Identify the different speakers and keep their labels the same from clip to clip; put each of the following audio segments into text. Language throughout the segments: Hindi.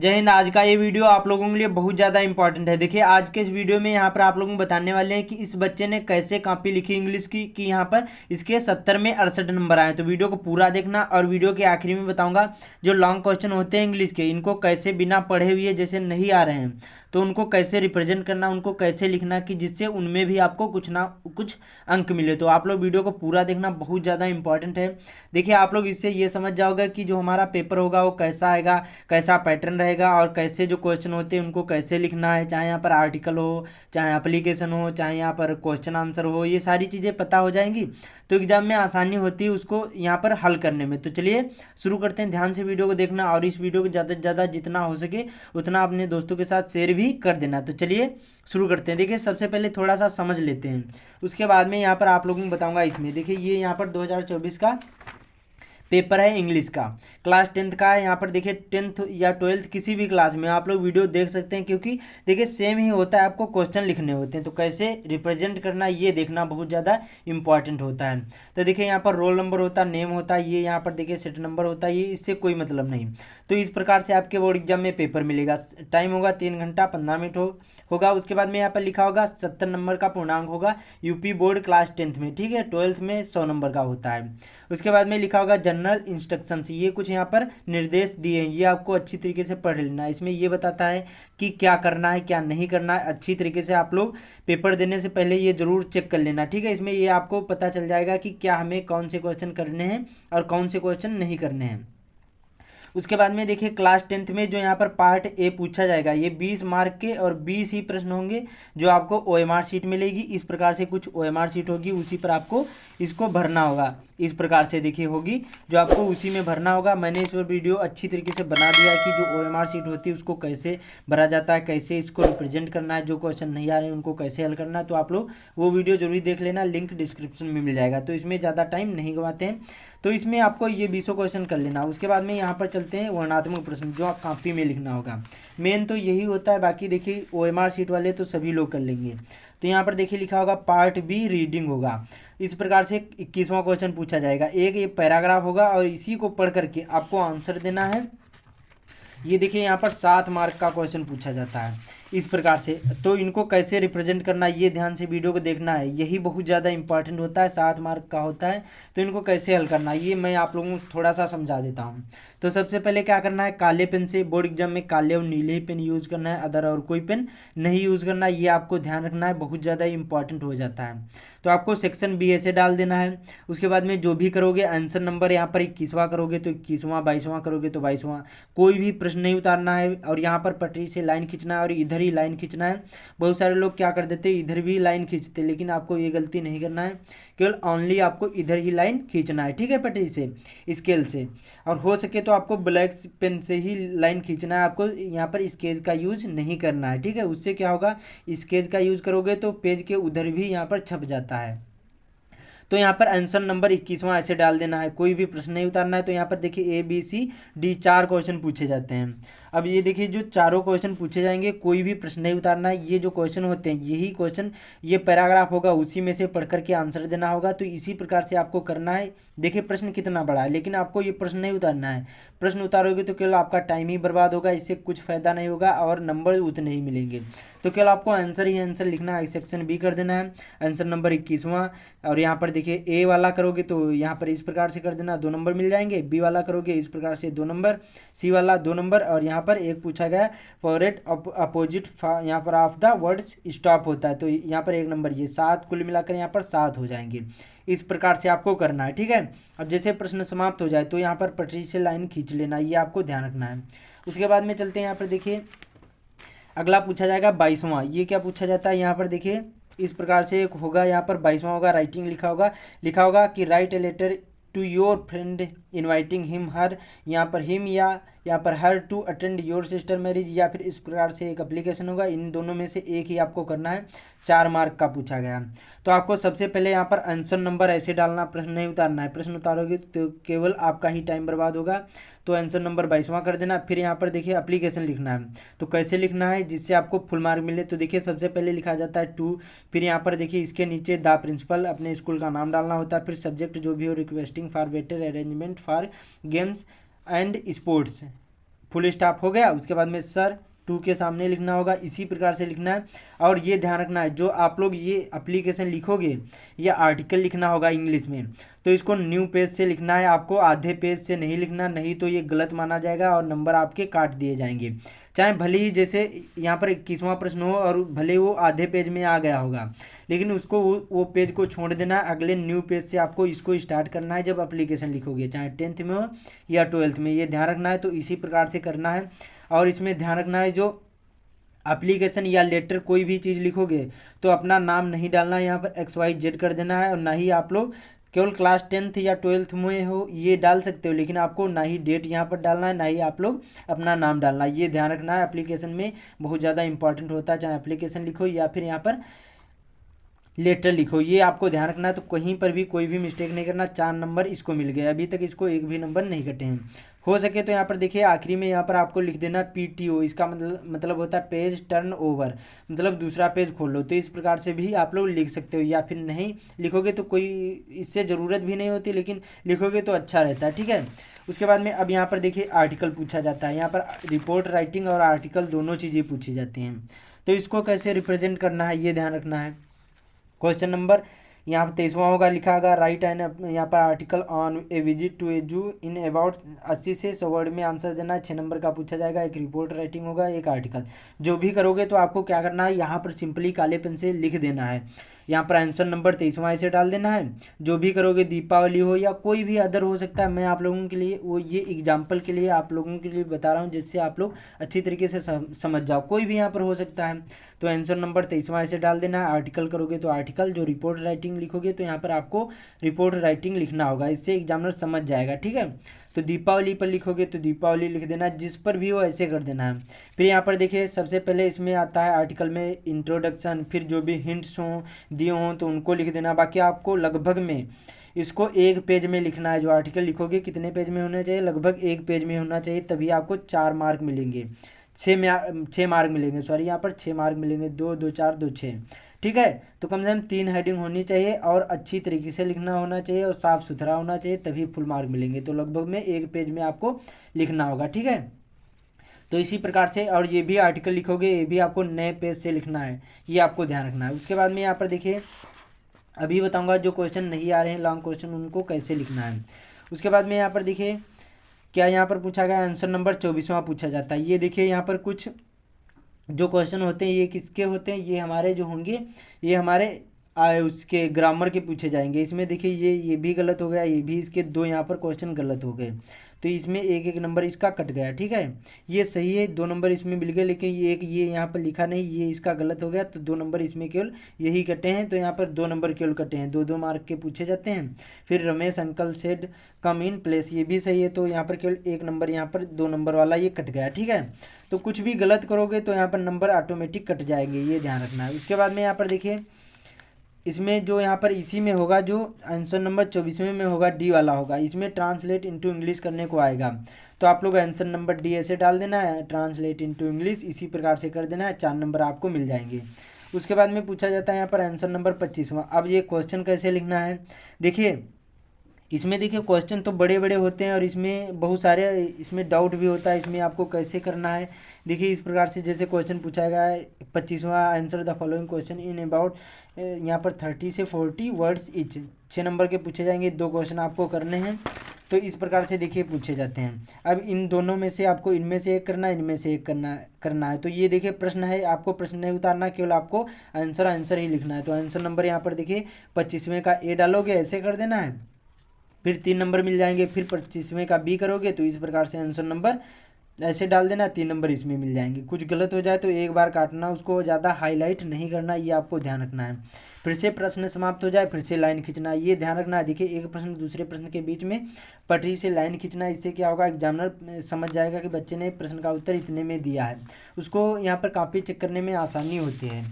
Speaker 1: जय हिंद। आज का ये वीडियो आप लोगों के लिए बहुत ज़्यादा इंपॉर्टेंट है। देखिए आज के इस वीडियो में यहाँ पर आप लोगों को बताने वाले हैं कि इस बच्चे ने कैसे कॉपी लिखी इंग्लिश की कि यहाँ पर इसके 70 में 68 नंबर आए। तो वीडियो को पूरा देखना और वीडियो के आखिरी में बताऊंगा जो लॉन्ग क्वेश्चन होते हैं इंग्लिश के, इनको कैसे बिना पढ़े हुए जैसे नहीं आ रहे हैं तो उनको कैसे रिप्रेजेंट करना, उनको कैसे लिखना कि जिससे उनमें भी आपको कुछ ना कुछ अंक मिले। तो आप लोग वीडियो को पूरा देखना, बहुत ज़्यादा इंपॉर्टेंट है। देखिए आप लोग इससे ये समझ जाओगे कि जो हमारा पेपर होगा वो कैसा आएगा, कैसा पैटर्न रहेगा और कैसे जो क्वेश्चन होते हैं उनको कैसे लिखना है। चाहे यहाँ पर आर्टिकल हो, चाहे एप्लीकेशन हो, चाहे यहाँ पर क्वेश्चन आंसर हो, ये सारी चीज़ें पता हो जाएंगी तो एग्जाम में आसानी होती है उसको यहाँ पर हल करने में। तो चलिए शुरू करते हैं। ध्यान से वीडियो को देखना और इस वीडियो को ज़्यादा से ज़्यादा जितना हो सके उतना अपने दोस्तों के साथ शेयर भी कर देना। तो चलिए शुरू करते हैं। देखिए सबसे पहले थोड़ा सा समझ लेते हैं, उसके बाद में यहाँ पर आप लोगों को बताऊंगा। इसमें देखिए ये यहाँ पर 2024 का पेपर है इंग्लिश का, क्लास 10th का है। यहाँ पर देखिए 10th या 12th किसी भी क्लास में आप लोग वीडियो देख सकते हैं, क्योंकि देखिए सेम ही होता है, आपको क्वेश्चन लिखने होते हैं तो कैसे रिप्रेजेंट करना ये देखना बहुत ज़्यादा इंपॉर्टेंट होता है। तो देखिए यहाँ पर रोल नंबर होता है, नेम होता है, ये यहाँ पर देखिए सेट नंबर होता है, ये इससे कोई मतलब नहीं। तो इस प्रकार से आपके बोर्ड एग्जाम में पेपर मिलेगा। टाइम होगा 3 घंटा 15 मिनट होगा। उसके बाद में यहाँ पर लिखा होगा 70 नंबर का पूर्णांक होगा यूपी बोर्ड क्लास 10th में, ठीक है। 12th में 100 नंबर का होता है। उसके बाद में लिखा होगा जनरल इंस्ट्रक्शंस, ये कुछ यहाँ पर निर्देश दिए हैं, ये आपको अच्छी तरीके से पढ़ लेना है। इसमें ये बताता है कि क्या करना है क्या नहीं करना है। अच्छी तरीके से आप लोग पेपर देने से पहले ये जरूर चेक कर लेना, ठीक है। इसमें ये आपको पता चल जाएगा कि क्या हमें कौन से क्वेश्चन करने हैं और कौन से क्वेश्चन नहीं करने हैं। उसके बाद में देखिए क्लास 10th में जो यहाँ पर पार्ट ए पूछा जाएगा, ये 20 मार्क के और 20 ही प्रश्न होंगे जो आपको OMR शीट मिलेगी। इस प्रकार से कुछ OMR शीट होगी, उसी पर आपको इसको भरना होगा। इस प्रकार से देखिए होगी जो आपको उसी में भरना होगा। मैंने इस पर वीडियो अच्छी तरीके से बना दिया कि जो OMR शीट होती है उसको कैसे भरा जाता है, कैसे इसको रिप्रेजेंट करना है, जो क्वेश्चन नहीं आ रहे हैं उनको कैसे हल करना है। तो आप लोग वो वीडियो जरूर देख लेना, लिंक डिस्क्रिप्शन में मिल जाएगा। तो इसमें ज़्यादा टाइम नहीं गंवाते हैं, तो इसमें आपको ये 20 क्वेश्चन कर लेना। उसके बाद में यहाँ पर चलते हैं वर्णनात्मक प्रश्न, जो आप कॉपी में लिखना होगा। मेन तो यही होता है, बाकी देखिए OMR शीट वाले तो सभी लोग कर लेंगे। तो यहाँ पर देखिए लिखा होगा पार्ट बी रीडिंग होगा। इस प्रकार से 21वां क्वेश्चन पूछा जाएगा। एक ये पैराग्राफ होगा और इसी को पढ़ करके आपको आंसर देना है। ये देखिए यहाँ पर 7 मार्क का क्वेश्चन पूछा जाता है इस प्रकार से। तो इनको कैसे रिप्रेजेंट करना है ये ध्यान से वीडियो को देखना है, यही बहुत ज़्यादा इंपॉर्टेंट होता है। 7 मार्क का होता है तो इनको कैसे हल करना है ये मैं आप लोगों को थोड़ा सा समझा देता हूँ। तो सबसे पहले क्या करना है, काले पेन से बोर्ड एग्जाम में काले और नीले ही पेन यूज़ करना है, अदर और कोई पेन नहीं यूज़ करना है। ये आपको ध्यान रखना है, बहुत ज़्यादा इंपॉर्टेंट हो जाता है। तो आपको सेक्शन बी ऐसे डाल देना है। उसके बाद में जो भी करोगे आंसर नंबर यहाँ पर 21वां करोगे तो 21वां, 22वां करोगे तो 22वां, कोई भी प्रश्न नहीं उतारना है। और यहाँ पर पटरी से लाइन खींचना है और इधर ही लाइन खींचना है। बहुत सारे लोग क्या कर देते हैं इधर भी लाइन खींचते, लेकिन आपको ये गलती नहीं करना है, केवल ओनली आपको इधर ही लाइन खींचना है, ठीक है, पटरी से स्केल से। और हो सके तो आपको ब्लैक पेन से ही लाइन खींचना है, आपको यहाँ पर स्केच का यूज नहीं करना है, ठीक है। उससे क्या होगा, स्केच का यूज करोगे तो पेज के उधर भी यहाँ पर छप जाता है। तो यहाँ पर आंसर नंबर 21वां ऐसे डाल देना है, कोई भी प्रश्न नहीं उतारना है। तो यहाँ पर देखिए ABCD 4 क्वेश्चन पूछे जाते हैं। अब ये देखिए जो चारों क्वेश्चन पूछे जाएंगे कोई भी प्रश्न नहीं उतारना है। ये जो क्वेश्चन होते हैं यही क्वेश्चन, ये पैराग्राफ होगा, उसी में से पढ़ करके आंसर देना होगा। तो इसी प्रकार से आपको करना है। देखिए प्रश्न कितना बड़ा है, लेकिन आपको ये प्रश्न नहीं उतारना है। प्रश्न उतारोगे तो केवल आपका टाइम ही बर्बाद होगा, इससे कुछ फायदा नहीं होगा और नंबर उतने ही मिलेंगे। तो केवल आपको आंसर ही आंसर लिखना है, सेक्शन बी कर देना है, आंसर नंबर 21वां। और यहाँ पर देखिए ए वाला करोगे तो यहाँ पर इस प्रकार से कर देना, 2 नंबर मिल जाएंगे। बी वाला करोगे इस प्रकार से 2 नंबर, सी वाला 2 नंबर। और यहाँ पर एक पूछा गया फॉर एट अपोजिट यहाँ पर ऑफ द वर्ड्स स्टॉप होता है, तो यहाँ पर 1 नंबर। ये 7 कुल मिलाकर यहाँ पर 7 हो जाएंगे। इस प्रकार से आपको करना है, ठीक है। अब जैसे प्रश्न समाप्त हो जाए तो यहाँ पर पटरी से लाइन खींच लेना, ये आपको ध्यान रखना है। उसके बाद में चलते हैं, यहाँ पर देखिए अगला पूछा जाएगा 22वां। ये क्या पूछा जाता है, यहाँ पर देखिए इस प्रकार से एक होगा, यहाँ पर 22वां होगा, राइटिंग लिखा होगा कि write a letter to your friend inviting him her, यहाँ पर हिम या यहाँ पर her to attend your sister marriage, या फिर इस प्रकार से एक एप्लीकेशन होगा। इन दोनों में से एक ही आपको करना है। 4 मार्क का पूछा गया। तो आपको सबसे पहले यहाँ पर आंसर नंबर ऐसे डालना, प्रश्न नहीं उतारना है। प्रश्न उतारोगे तो केवल आपका ही टाइम बर्बाद होगा। तो आंसर नंबर 22वां कर देना। फिर यहाँ पर देखिए एप्लीकेशन लिखना है, तो कैसे लिखना है जिससे आपको फुल मार्क मिले। तो देखिए सबसे पहले लिखा जाता है टू, फिर यहाँ पर देखिए इसके नीचे द प्रिंसिपल, अपने स्कूल का नाम डालना होता है। फिर सब्जेक्ट जो भी हो, requesting for better arrangement for games and sports, full stop हो गया। उसके बाद में सर टू के सामने लिखना होगा, इसी प्रकार से लिखना है। और ये ध्यान रखना है, जो आप लोग ये एप्लीकेशन लिखोगे ये आर्टिकल लिखना होगा इंग्लिश में, तो इसको न्यू पेज से लिखना है आपको, आधे पेज से नहीं लिखना, नहीं तो ये गलत माना जाएगा और नंबर आपके काट दिए जाएंगे। चाहे भले ही जैसे यहाँ पर 21वां प्रश्न हो और भले वो आधे पेज में आ गया होगा, लेकिन उसको वो पेज को छोड़ देना है, अगले न्यू पेज से आपको इसको स्टार्ट करना है जब एप्लीकेशन लिखोगे, चाहे 10th में हो या 12th में, ये ध्यान रखना है। तो इसी प्रकार से करना है। और इसमें ध्यान रखना है, जो एप्लीकेशन या लेटर कोई भी चीज़ लिखोगे तो अपना नाम नहीं डालना है, यहाँ पर XYZ कर देना है। और ना ही आप लोग केवल क्लास 10th या 12th में हो ये डाल सकते हो, लेकिन आपको ना ही डेट यहाँ पर डालना है, ना ही आप लोग अपना नाम डालना है। ये ध्यान रखना है, एप्लीकेशन में बहुत ज़्यादा इंपॉर्टेंट होता है, चाहे एप्लीकेशन लिखो या फिर यहाँ पर लेटर लिखो, ये आपको ध्यान रखना है। तो कहीं पर भी कोई भी मिस्टेक नहीं करना। 4 नंबर इसको मिल गए, अभी तक इसको एक भी नंबर नहीं कटे हैं। हो सके तो यहाँ पर देखिए आखिरी में यहाँ पर आपको लिख देना PTO, इसका मतलब होता है पेज टर्न ओवर, मतलब दूसरा पेज खोल लो। तो इस प्रकार से भी आप लोग लिख सकते हो, या फिर नहीं लिखोगे तो कोई इससे ज़रूरत भी नहीं होती, लेकिन लिखोगे तो अच्छा रहता है, ठीक है। उसके बाद में अब यहाँ पर देखिए आर्टिकल पूछा जाता है, यहाँ पर रिपोर्ट राइटिंग और आर्टिकल दोनों चीज़ें पूछी जाती हैं। तो इसको कैसे रिप्रेजेंट करना है ये ध्यान रखना है। क्वेश्चन नंबर यहाँ पर 23वां होगा, लिखा होगा राइट एन यहाँ पर article on a visit to a zoo in about 80 से 100 वर्ड में आंसर देना है। 6 नंबर का पूछा जाएगा, एक रिपोर्ट राइटिंग होगा, एक आर्टिकल। जो भी करोगे तो आपको क्या करना है, यहाँ पर सिंपली काले पेन से लिख देना है, यहाँ पर आंसर नंबर 23वां ऐसे डाल देना है। जो भी करोगे, दीपावली हो या कोई भी अदर हो सकता है, मैं आप लोगों के लिए वो ये एग्जाम्पल के लिए आप लोगों के लिए बता रहा हूँ, जिससे आप लोग अच्छी तरीके से समझ जाओ, कोई भी यहाँ पर हो सकता है। तो आंसर नंबर 23वां ऐसे डाल देना है। आर्टिकल करोगे तो आर्टिकल, जो रिपोर्ट राइटिंग लिखोगे तो यहाँ पर आपको रिपोर्ट राइटिंग लिखना होगा, इससे एग्जामिनर समझ जाएगा, ठीक है। तो दीपावली पर लिखोगे तो दीपावली लिख देना, जिस पर भी हो ऐसे कर देना है। फिर यहाँ पर देखिए सबसे पहले इसमें आता है आर्टिकल में इंट्रोडक्शन, फिर जो भी हिंट्स हों दिए हों तो उनको लिख देना। बाकी आपको लगभग में इसको एक पेज में लिखना है। जो आर्टिकल लिखोगे कितने पेज में होना चाहिए, लगभग एक पेज में होना चाहिए, तभी आपको 4 मार्क मिलेंगे, 6 मार्क मिलेंगे, सॉरी यहाँ पर 6 मार्क मिलेंगे, 2 2 4 2 6, ठीक है। तो कम से कम 3 हेडिंग होनी चाहिए और अच्छी तरीके से लिखना होना चाहिए और साफ़ सुथरा होना चाहिए, तभी फुल मार्क मिलेंगे। तो लगभग में एक पेज में आपको लिखना होगा, ठीक है। तो इसी प्रकार से, और ये भी आर्टिकल लिखोगे ये भी आपको नए पेज से लिखना है, ये आपको ध्यान रखना है। उसके बाद में यहाँ पर देखिए अभी बताऊँगा जो क्वेश्चन नहीं आ रहे हैं लॉन्ग क्वेश्चन, उनको कैसे लिखना है। उसके बाद में यहाँ पर देखिए क्या यहाँ पर पूछा गया, आंसर नंबर 24वां पूछा जाता है। ये देखिए यहाँ पर कुछ जो क्वेश्चन होते हैं ये किसके होते हैं, ये हमारे जो होंगे ये हमारे उसके ग्रामर के पूछे जाएंगे। इसमें देखिए ये भी गलत हो गया, ये भी, इसके 2 यहाँ पर क्वेश्चन गलत हो गए, तो इसमें एक एक नंबर इसका कट गया, ठीक है। ये सही है, 2 नंबर इसमें मिल गए, लेकिन ये यहाँ पर लिखा नहीं, ये इसका गलत हो गया, तो 2 नंबर इसमें केवल यही कटे हैं। तो यहाँ पर 2 नंबर केवल कटे हैं, 2 2 मार्क के पूछे जाते हैं। फिर Ramesh uncle said come in place, ये भी सही है, तो यहाँ पर केवल 1 नंबर, यहाँ पर 2 नंबर वाला ये कट गया, ठीक है। तो कुछ भी गलत करोगे तो यहाँ पर नंबर ऑटोमेटिक कट जाएंगे, ये ध्यान रखना है। उसके बाद में यहाँ पर देखिए इसमें जो यहाँ पर इसी में होगा, जो आंसर नंबर 24वें में होगा डी वाला होगा, इसमें ट्रांसलेट इनटू इंग्लिश करने को आएगा। तो आप लोग आंसर नंबर डी ऐसे डाल देना है, ट्रांसलेट इनटू इंग्लिश, इसी प्रकार से कर देना है, 4 नंबर आपको मिल जाएंगे। उसके बाद में पूछा जाता है यहाँ पर आंसर नंबर 25वां। अब ये क्वेश्चन कैसे लिखना है, देखिए इसमें देखिए क्वेश्चन तो बड़े बड़े होते हैं और इसमें बहुत सारे इसमें डाउट भी होता है, इसमें आपको कैसे करना है। देखिए इस प्रकार से जैसे क्वेश्चन पूछा गया है 25वां, answer the following question in about, यहाँ पर 30 से 40 वर्ड्स ईच, 6 नंबर के पूछे जाएंगे, 2 क्वेश्चन आपको करने हैं। तो इस प्रकार से देखिए पूछे जाते हैं। अब इन दोनों में से आपको इनमें से एक करना है, इनमें से एक करना है। तो ये देखिए प्रश्न है, आपको प्रश्न नहीं उतारना, केवल आपको आंसर ही लिखना है। तो आंसर नंबर यहाँ पर देखिए 25वें का ए डालोगे, ऐसे कर देना है, फिर 3 नंबर मिल जाएंगे, फिर 25वें का बी करोगे तो इस प्रकार से आंसर नंबर ऐसे डाल देना, 3 नंबर इसमें मिल जाएंगे। कुछ गलत हो जाए तो एक बार काटना, उसको ज़्यादा हाईलाइट नहीं करना, ये आपको ध्यान रखना है। फिर से प्रश्न समाप्त हो जाए फिर से लाइन खींचना, ये ध्यान रखना है। देखिए एक प्रश्न दूसरे प्रश्न के बीच में पटरी से लाइन खींचना, इससे क्या होगा, एग्जामिनर समझ जाएगा कि बच्चे ने प्रश्न का उत्तर इतने में दिया है, उसको यहाँ पर कॉपी चेक करने में आसानी होती है।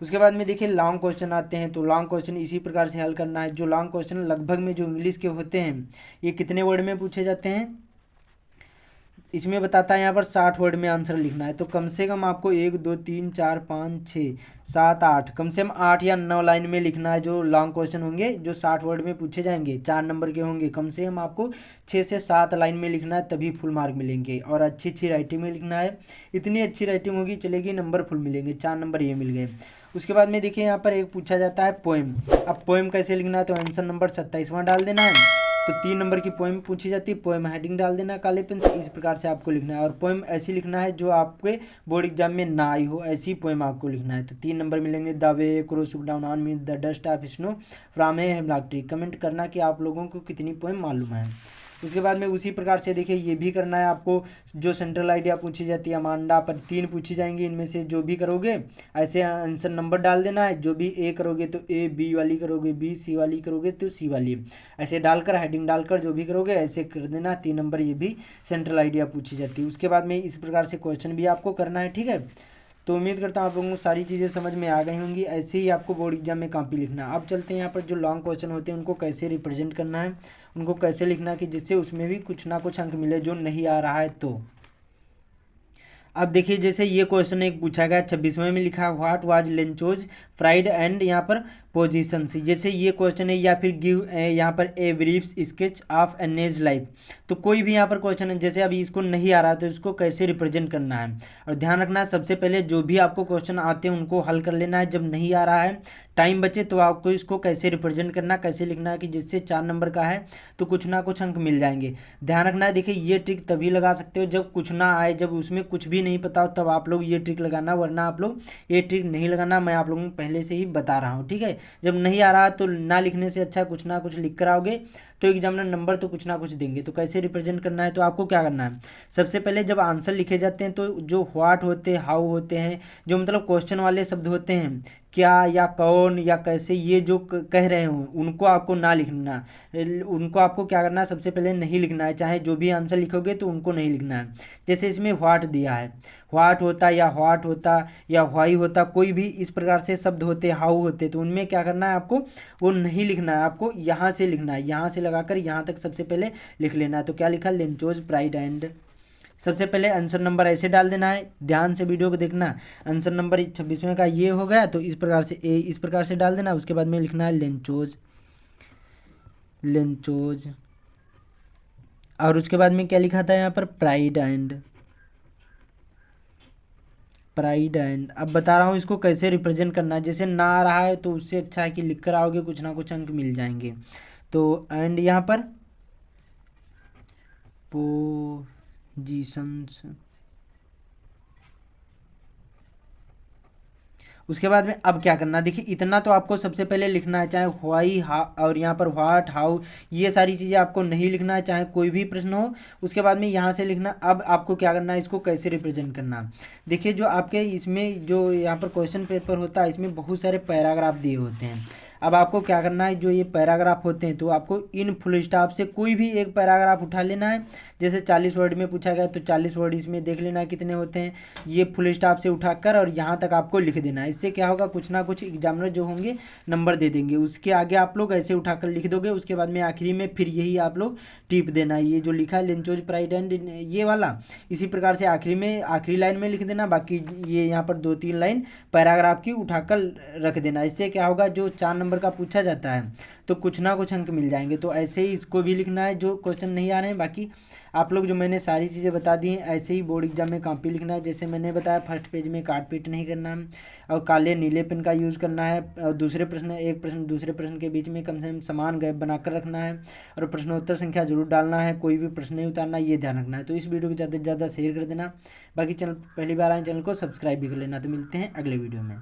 Speaker 1: उसके बाद में देखिए लॉन्ग क्वेश्चन आते हैं, तो लॉन्ग क्वेश्चन इसी प्रकार से हल करना है। जो लॉन्ग क्वेश्चन लगभग में जो इंग्लिश के होते हैं ये कितने वर्ड में पूछे जाते हैं, इसमें बताता है यहाँ पर 60 वर्ड में आंसर लिखना है। तो कम से कम आपको 1 2 3 4 5 6 7 8 कम से कम 8 या 9 लाइन में लिखना है। जो लॉन्ग क्वेश्चन होंगे जो 60 वर्ड में पूछे जाएंगे 4 नंबर के होंगे, कम से कम आपको 6 से 7 लाइन में लिखना है, तभी फुल मार्क मिलेंगे। और अच्छी अच्छी राइटिंग में लिखना है, इतनी अच्छी राइटिंग होगी चलेगी, नंबर फुल मिलेंगे। 4 नंबर ये मिल गए। उसके बाद में देखिए यहाँ पर एक पूछा जाता है पोएम। अब पोएम कैसे लिखना है, तो आंसर नंबर 27वां डाल देना है। तो 3 नंबर की पोएम पूछी जाती है, पोएम हेडिंग डाल देना काले पेन से। इस प्रकार से आपको लिखना है, और पोएम ऐसी लिखना है जो आपके बोर्ड एग्जाम में ना आई हो, ऐसी पोएम आपको लिखना है। तो 3 नंबर मिलेंगे। The way cross down on me the dust of snow from a hemlock tree. Comment करना कि आप लोगों को कितनी पोएम मालूम है। उसके बाद में उसी प्रकार से देखिए ये भी करना है आपको। जो सेंट्रल आइडिया पूछी जाती है अमांडा पर 3 पूछी जाएंगी, इनमें से जो भी करोगे ऐसे आंसर नंबर डाल देना है। जो भी ए करोगे तो ए, बी वाली करोगे बी, सी वाली करोगे तो सी वाली, ऐसे डालकर हेडिंग डालकर जो भी करोगे ऐसे कर देना। 3 नंबर ये भी सेंट्रल आइडिया पूछी जाती है। उसके बाद में इस प्रकार से क्वेश्चन भी आपको करना है, ठीक है। तो उम्मीद करता हूँ आप लोगों को सारी चीज़ें समझ में आ गई होंगी। ऐसे ही आपको बोर्ड एग्जाम में कॉपी लिखना है। अब चलते हैं यहाँ पर जो लॉन्ग क्वेश्चन होते हैं उनको कैसे रिप्रेजेंट करना है, उनको कैसे लिखना है कि जिससे उसमें भी कुछ ना कुछ अंक मिले जो नहीं आ रहा है। तो अब देखिए जैसे ये क्वेश्चन एक पूछा गया 26वें में लिखा है what was Lencho's fried and यहाँ पर पोजीशन से। जैसे ये क्वेश्चन है, या फिर गिव यहाँ पर a brief sketch of Anne's life. तो कोई भी यहाँ पर क्वेश्चन है, जैसे अभी इसको नहीं आ रहा तो इसको कैसे रिप्रेजेंट करना है। और ध्यान रखना है सबसे पहले जो भी आपको क्वेश्चन आते हैं उनको हल कर लेना है। जब नहीं आ रहा है टाइम बचे तो आपको इसको कैसे रिप्रेजेंट करना, कैसे लिखना है कि जिससे 4 नंबर का है तो कुछ ना कुछ अंक मिल जाएंगे। ध्यान रखना है। देखिए ये ट्रिक तभी लगा सकते हो जब कुछ ना आए, जब उसमें कुछ भी नहीं पता हो तब आप लोग ये ट्रिक लगाना, वरना आप लोग ये ट्रिक नहीं लगाना। मैं आप लोगों को पहले से ही बता रहा हूँ, ठीक है। जब नहीं आ रहा तो ना लिखने से अच्छा कुछ ना कुछ लिख कर आओगे तो एग्जामिनर नंबर तो कुछ ना कुछ देंगे। तो कैसे रिप्रेजेंट करना है, तो आपको क्या करना है, सबसे पहले जब आंसर लिखे जाते हैं तो जो व्हाट होते हैं, हाउ होते हैं, जो मतलब क्वेश्चन वाले शब्द होते हैं, क्या या कौन या कैसे, ये जो कह रहे हो उनको आपको ना लिखना। उनको आपको क्या करना है, सबसे पहले नहीं लिखना है। चाहे जो भी आंसर लिखोगे तो उनको नहीं लिखना है। जैसे इसमें व्हाट दिया है, व्हाट होता या व्हाट होता या व्हाई होता, कोई भी इस प्रकार से शब्द होते, हाउ होते, तो उनमें क्या करना है आपको, वो नहीं लिखना है। आपको यहाँ से लिखना है, यहाँ से लगाकर यहाँ तक सबसे पहले लिख लेना है। तो क्या लिखा, लेंचोज प्राइड एंड। सबसे पहले आंसर नंबर ऐसे डाल देना है, ध्यान से वीडियो को देखना। आंसर नंबर 26वें का ये हो गया तो इस प्रकार से ए इस प्रकार से डाल देना। उसके बाद में लिखना है लेंचोज, लेंचोज। और उसके बाद में क्या लिखा था यहाँ पर, प्राइड एंड, प्राइड एंड। अब बता रहा हूँ इसको कैसे रिप्रेजेंट करना है। जैसे ना आ रहा है तो उससे अच्छा है कि लिख कर आओगे, कुछ ना कुछ अंक मिल जाएंगे। तो एंड यहाँ पर पोजीशंस। उसके बाद में अब क्या करना, देखिए इतना तो आपको सबसे पहले लिखना है, चाहे व्हाई और यहाँ पर व्हाट हाउ ये सारी चीज़ें आपको नहीं लिखना है, चाहे कोई भी प्रश्न हो। उसके बाद में यहाँ से लिखना। अब आपको क्या करना है, इसको कैसे रिप्रेजेंट करना। देखिए जो आपके इसमें जो यहाँ पर क्वेश्चन पेपर होता है इसमें बहुत सारे पैराग्राफ दिए होते हैं। अब आपको क्या करना है, जो ये पैराग्राफ होते हैं तो आपको इन फुल स्टॉप से कोई भी एक पैराग्राफ उठा लेना है। जैसे 40 वर्ड में पूछा गया तो 40 वर्ड इसमें देख लेना है कितने होते हैं, ये फुल स्टॉप से उठाकर और यहाँ तक आपको लिख देना है। इससे क्या होगा, कुछ ना कुछ एग्जामिनर जो होंगे नंबर दे देंगे। उसके आगे आप लोग ऐसे उठाकर लिख दोगे। उसके बाद में आखिरी में फिर यही आप लोग टिप देना है, ये जो लिखा है लेंचोज प्राइड एंड ये वाला, इसी प्रकार से आखिरी में आखिरी लाइन में लिख देना। बाकी ये यहाँ पर 2-3 लाइन पैराग्राफ की उठाकर रख देना। इससे क्या होगा, जो 4 नंबर का पूछा जाता है तो कुछ ना कुछ अंक मिल जाएंगे। तो ऐसे ही इसको भी लिखना है जो क्वेश्चन नहीं आ रहे हैं। बाकी आप लोग जो मैंने सारी चीज़ें बता दी हैं ऐसे ही बोर्ड एग्जाम में कॉपी लिखना है। जैसे मैंने बताया फर्स्ट पेज में काट पीट नहीं करना है और काले नीले पेन का यूज़ करना है। और दूसरे प्रश्न, एक प्रश्न दूसरे प्रश्न के बीच में कम से कम समान गैप बनाकर रखना है। और प्रश्नोत्तर संख्या जरूर डालना है, कोई भी प्रश्न नहीं उतारना, ये ध्यान रखना है। तो इस वीडियो को ज़्यादा से ज़्यादा शेयर कर देना। बाकी चैनल पहली बार आए चैनल को सब्सक्राइब भी कर लेना। तो मिलते हैं अगले वीडियो में।